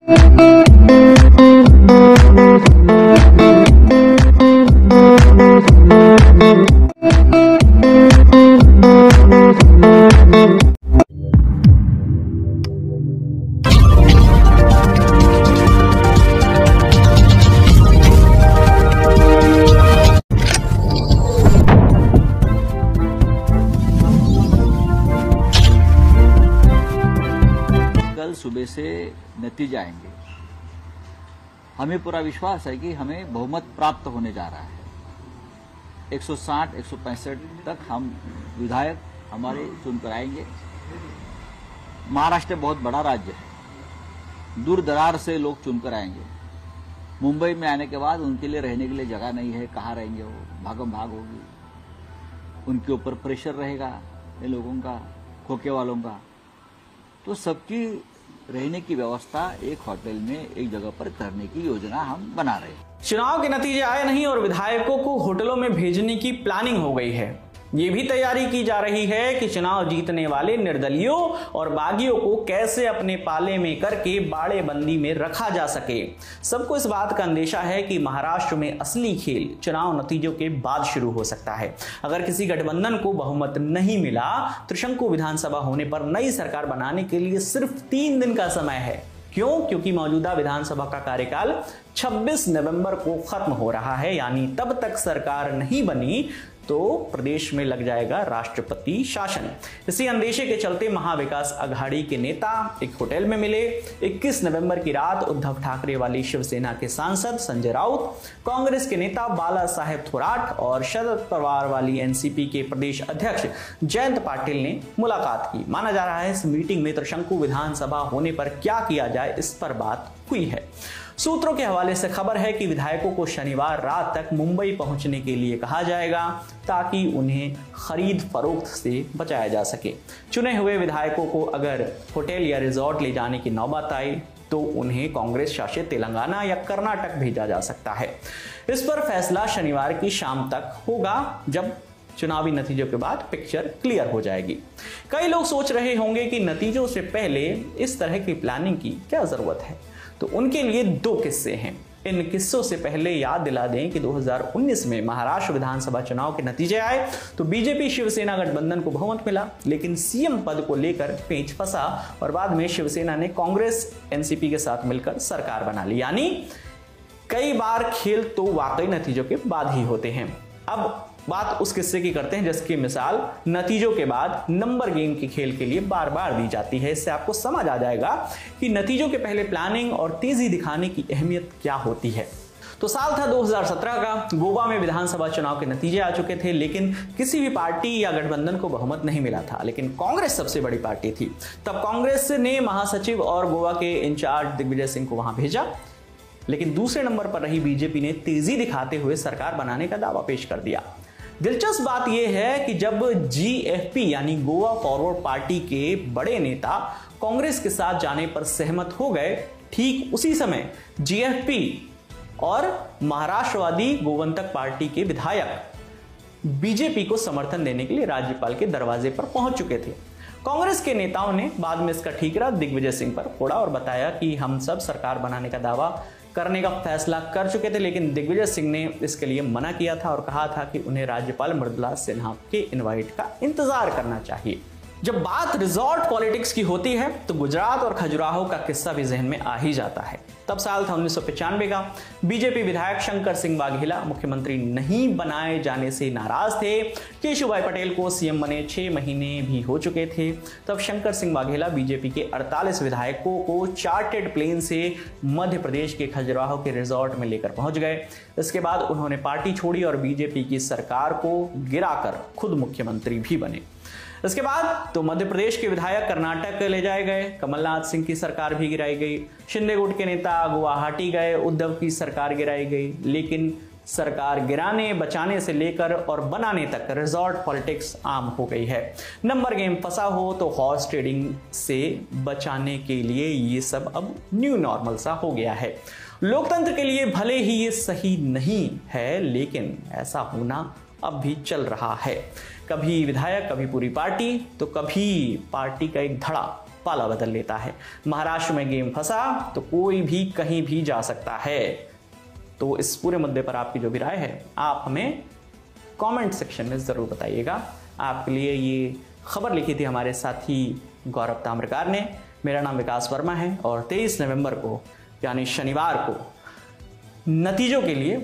कल सुबह से नतीजे आएंगे। हमें पूरा विश्वास है कि हमें बहुमत प्राप्त होने जा रहा है। 160, 165 तक हम विधायक हमारे चुनकर आएंगे। महाराष्ट्र बहुत बड़ा राज्य है, दूर दरार से लोग चुनकर आएंगे। मुंबई में आने के बाद उनके लिए रहने के लिए जगह नहीं है, कहाँ रहेंगे वो, भागम भाग होगी, उनके ऊपर प्रेशर रहेगा इन लोगों का, खोखे वालों का। तो सबकी रहने की व्यवस्था एक होटल में एक जगह पर करने की योजना हम बना रहे हैं। चुनाव के नतीजे आए नहीं और विधायकों को होटलों में भेजने की प्लानिंग हो गई है। ये भी तैयारी की जा रही है कि चुनाव जीतने वाले निर्दलियों और बागियों को कैसे अपने पाले में करके बाड़ेबंदी में रखा जा सके। सबको इस बात का अंदेशा है कि महाराष्ट्र में असली खेल चुनाव नतीजों के बाद शुरू हो सकता है। अगर किसी गठबंधन को बहुमत नहीं मिला, त्रिशंकु विधानसभा होने पर नई सरकार बनाने के लिए सिर्फ 3 दिन का समय है। क्यों? क्योंकि मौजूदा विधानसभा का कार्यकाल 26 नवंबर को खत्म हो रहा है, यानी तब तक सरकार नहीं बनी तो प्रदेश में लग जाएगा राष्ट्रपति शासन। इसी अंदेशे के चलते महाविकास अघाड़ी के नेता एक होटल में मिले। 21 नवंबर की रात उद्धव ठाकरे वाली शिवसेना के सांसद संजय राउत, कांग्रेस के नेता बाला साहेब थोराट और शरद पवार वाली एनसीपी के प्रदेश अध्यक्ष जयंत पाटिल ने मुलाकात की। माना जा रहा है इस मीटिंग में त्रिशंकु विधानसभा होने पर क्या किया जाए, इस पर बात हुई है। सूत्रों के हवाले से खबर है कि विधायकों को शनिवार रात तक मुंबई पहुंचने के लिए कहा जाएगा ताकि उन्हें खरीद फरोख्त से बचाया जा सके। चुने हुए विधायकों को अगर होटल या रिजॉर्ट ले जाने की नौबत आई तो उन्हें कांग्रेस शासित तेलंगाना या कर्नाटक भेजा जा सकता है। इस पर फैसला शनिवार की शाम तक होगा, जब चुनावी नतीजों के बाद पिक्चर क्लियर हो जाएगी। कई लोग सोच रहे होंगे कि नतीजों से पहले इस तरह की प्लानिंग की क्या जरूरत है, तो उनके लिए 2 किस्से हैं। इन किस्सों से पहले याद दिला दें कि 2019 में महाराष्ट्र विधानसभा चुनाव के नतीजे आए तो बीजेपी शिवसेना गठबंधन को बहुमत मिला, लेकिन सीएम पद को लेकर पेंच फंसा और बाद में शिवसेना ने कांग्रेस एनसीपी के साथ मिलकर सरकार बना ली। यानी कई बार खेल तो वाकई नतीजों के बाद ही होते हैं। अब बात उस किस्से की करते हैं जिसकी मिसाल नतीजों के बाद नंबर गेम के खेल के लिए बार बार दी जाती है। इससे आपको समझ आ जाएगा कि नतीजों के पहले प्लानिंग और तेजी दिखाने की अहमियत क्या होती है। तो साल था 2017 का, गोवा में विधानसभा चुनाव के नतीजे आ चुके थे, लेकिन किसी भी पार्टी या गठबंधन को बहुमत नहीं मिला था। लेकिन कांग्रेस सबसे बड़ी पार्टी थी। तब कांग्रेस ने महासचिव और गोवा के इंचार्ज दिग्विजय सिंह को वहां भेजा, लेकिन दूसरे नंबर पर रही बीजेपी ने तेजी दिखाते हुए सरकार बनाने का दावा पेश कर दिया। दिलचस्प बात यह है कि जब जीएफपी यानी गोवा फॉरवर्ड पार्टी के बड़े नेता कांग्रेस के साथ जाने पर सहमत हो गए, ठीक उसी समय जीएफपी और महाराष्ट्रवादी गोवंतक पार्टी के विधायक बीजेपी को समर्थन देने के लिए राज्यपाल के दरवाजे पर पहुंच चुके थे। कांग्रेस के नेताओं ने बाद में इसका ठीकरा दिग्विजय सिंह पर फोड़ा और बताया कि हम सब सरकार बनाने का दावा करने का फैसला कर चुके थे, लेकिन दिग्विजय सिंह ने इसके लिए मना किया था और कहा था कि उन्हें राज्यपाल मृदुला सिन्हा के इनवाइट का इंतजार करना चाहिए। जब बात रिजॉर्ट पॉलिटिक्स की होती है तो गुजरात और खजुराहो का किस्सा भी जहन में आ ही जाता है। तब साल था 1995 का। बीजेपी विधायक शंकर सिंह वाघेला मुख्यमंत्री नहीं बनाए जाने से नाराज थे। केशुभाई पटेल को सीएम बने 6 महीने भी हो चुके थे। तब शंकर सिंह वाघेला बीजेपी के 48 विधायकों को चार्टेड प्लेन से मध्य प्रदेश के खजुराहो के रिजॉर्ट में लेकर पहुंच गए। इसके बाद उन्होंने पार्टी छोड़ी और बीजेपी की सरकार को गिराकर खुद मुख्यमंत्री भी बने। इसके बाद तो मध्य प्रदेश के विधायक कर्नाटक ले जाए गए, कमलनाथ सिंह की सरकार भी गिराई गई, शिंदे गुट के नेता गुवाहाटी गए, उद्धव की सरकार गिराई गई। लेकिन सरकार गिराने बचाने से लेकर और बनाने तक रिजॉर्ट पॉलिटिक्स आम हो गई है। नंबर गेम फंसा हो तो हॉर्स ट्रेडिंग से बचाने के लिए ये सब अब न्यू नॉर्मल सा हो गया है। लोकतंत्र के लिए भले ही ये सही नहीं है, लेकिन ऐसा होना अब भी चल रहा है। कभी विधायक, कभी पूरी पार्टी, तो कभी पार्टी का एक धड़ा पाला बदल लेता है। महाराष्ट्र में गेम फंसा तो कोई भी कहीं भी जा सकता है। तो इस पूरे मुद्दे पर आपकी जो भी राय है आप हमें कमेंट सेक्शन में ज़रूर बताइएगा। आपके लिए ये खबर लिखी थी हमारे साथी गौरव ताम्रकार ने। मेरा नाम विकास वर्मा है और 23 नवंबर को यानी शनिवार को नतीजों के लिए